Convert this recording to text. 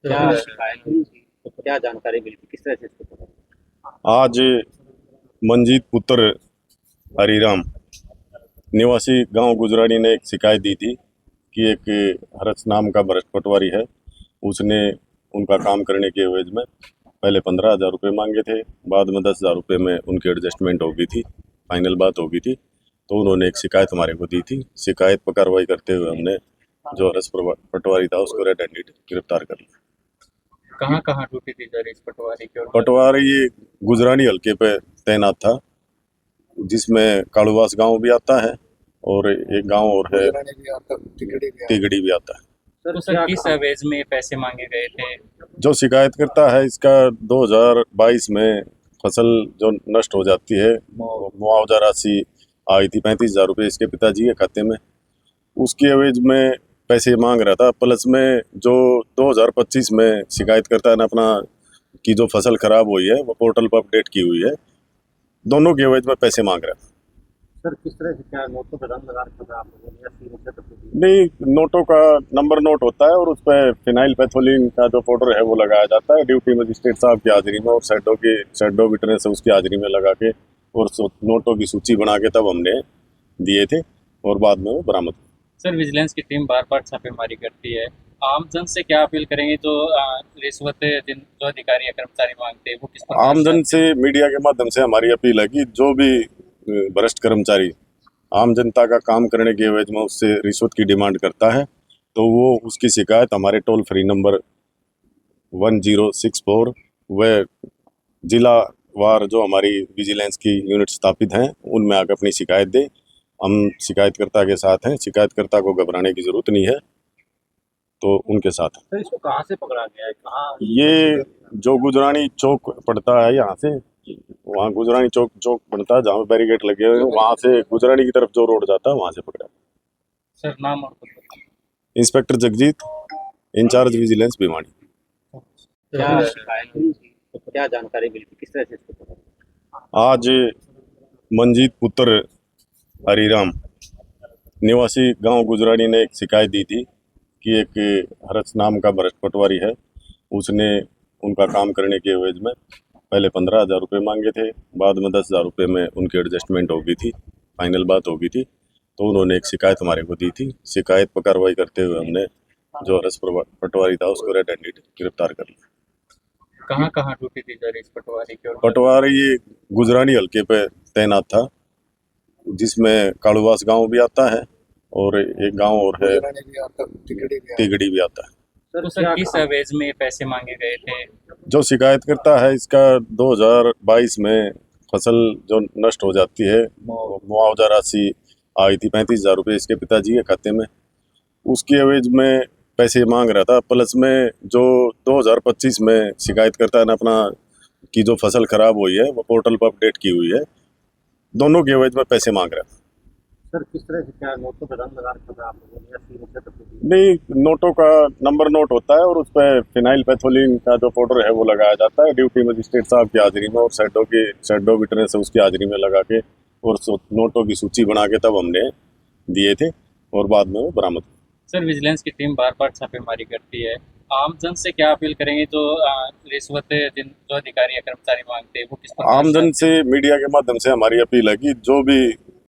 क्या शिकायत हुई थी? तो क्या जानकारी मिली थी? किस तरह से इसको पकड़ा? आज मंजीत पुत्र हरिराम निवासी गांव गुजरानी ने एक शिकायत दी थी कि एक हरस नाम का भ्रष्ट पटवारी है। उसने उनका काम करने के एवज में पहले 15,000 रुपये मांगे थे, बाद में 10,000 रुपये में उनकी एडजस्टमेंट हो गई थी, फाइनल बात हो गई थी। तो उन्होंने एक शिकायत हमारे को दी थी। शिकायत पर कार्रवाई करते हुए हमने जो हरस पटवारी था उसको रेड हैंडेड गिरफ्तार कर लिया। कहाँ कहाँ ड्यूटी दी जा रही इस पटवारी की? और पटवारी ये गुजरानी हल्के पे तैनात था, जिसमें कालूवास गांव भी आता है और एक गांव और है तिगड़ी भी आता है। तो सर किस एवज में पैसे मांगे गए थे? जो शिकायत करता है इसका 2022 में फसल जो नष्ट हो जाती है, मुआवजा राशि आई थी 35,000 रुपये इसके पिताजी के खाते में। उसकी एवज में पैसे मांग रहा था, प्लस में जो 2025 में शिकायत करता है ना अपना कि जो फसल खराब हुई है वो पोर्टल पर अपडेट की हुई है, दोनों के एवज में पैसे मांग रहा था। सर किस तरह से, क्या नोटों पर रंग लगा रखा था आप लोगों ने या सीधे से तो नहीं, नोटों का नंबर नोट होता है और उस पर फिनाइल पैथोलिन का जो पाउडर है वो लगाया जाता है ड्यूटी मजिस्ट्रेट साहब की हाजिरी में, और शेडो विटनेस है उसकी हाजिरी में लगा के और नोटों की सूची बना के तब हमने दिए थे और बाद में वो बरामद हुए। सर विजिलेंस की टीम बार बार छापेमारी करती है, आम जन से क्या अपील करेंगे जो रिश्वत जो अधिकारी या कर्मचारी मांगते हैं वो किस प्रकार आमजन से मीडिया के माध्यम से हमारी अपील है कि जो भी भ्रष्ट कर्मचारी आम जनता का काम करने के एवज में उससे रिश्वत की डिमांड करता है तो वो उसकी शिकायत हमारे टोल फ्री नंबर 1064 व जिला वार जो हमारी विजिलेंस की यूनिट स्थापित हैं उनमें आकर अपनी शिकायत दे। हम शिकायतकर्ता के साथ हैं, शिकायतकर्ता को घबराने की जरूरत नहीं है, तो उनके साथ हैं। सर इसको कहाँ से पकड़ा गया है, कहाँ? ये जो गुजरानी चौक पड़ता है यहाँ से, वहाँ गुजरानी चौक पड़ता है जहाँ बैरिकेड लगे हुए हैं, वहाँ से गुजरानी की तरफ जो रोड जाता है वहाँ से पकड़ा। सर नाम और पता? Inspector Jagjit, incharge vigilance Bhiwani. क्या शिकायत हुई थी? तो क्या जानकारी मिली थी? किस तरह से इसको पकड़ा? आज मंजीत पुत्र हरिराम निवासी गांव गुजरानी ने एक शिकायत दी थी कि एक हरस नाम का भ्रष्ट पटवारी है। उसने उनका काम करने के एवज में पहले 15,000 रुपये मांगे थे, बाद में 10,000 रुपये में उनकी एडजस्टमेंट हो गई थी, फाइनल बात हो गई थी। तो उन्होंने एक शिकायत हमारे को दी थी। शिकायत पर कार्रवाई करते हुए हमने जो हरस पटवारी था उसको रेड हैंडेड गिरफ्तार कर लिया। कहाँ कहाँ ड्यूटी दी जा रही इस पटवारी की? और पटवारी ये गुजरानी हल्के पे तैनात था, जिसमें कालूवास गांव भी आता है और एक गांव और है तिगड़ी भी आता है। तो सर किस एवज में पैसे मांगे गए थे? जो शिकायत करता है इसका 2022 में फसल जो नष्ट हो जाती है, मुआवजा राशि आई थी 35,000 रुपये इसके पिताजी के खाते में। उसकी एवज में पैसे मांग रहा था, प्लस में जो 2025 में शिकायत करता है ना अपना कि जो फसल खराब हुई है वो पोर्टल पर अपडेट की हुई है, दोनों के एवज में पैसे मांग रहा था। सर किस तरह से, क्या नोटों पर रंग लगा रखा था आप लोगों ने या सीधे से तो नहीं, नोटों का नंबर नोट होता है और उस पर फिनाइल पैथोलिन का जो पाउडर है वो लगाया जाता है ड्यूटी मजिस्ट्रेट साहब की हाजिरी में, और शेडो विटनेस है उसकी हाजिरी में लगा के और नोटों की सूची बना के तब हमने दिए थे और बाद में वो बरामद हुए। सर विजिलेंस की टीम बार बार छापेमारी करती है, आम जन से क्या अपील करेंगे जो रिश्वत जो अधिकारी या कर्मचारी मांगते हैं वो किस प्रकार आमजन से मीडिया के माध्यम से हमारी अपील है कि जो भी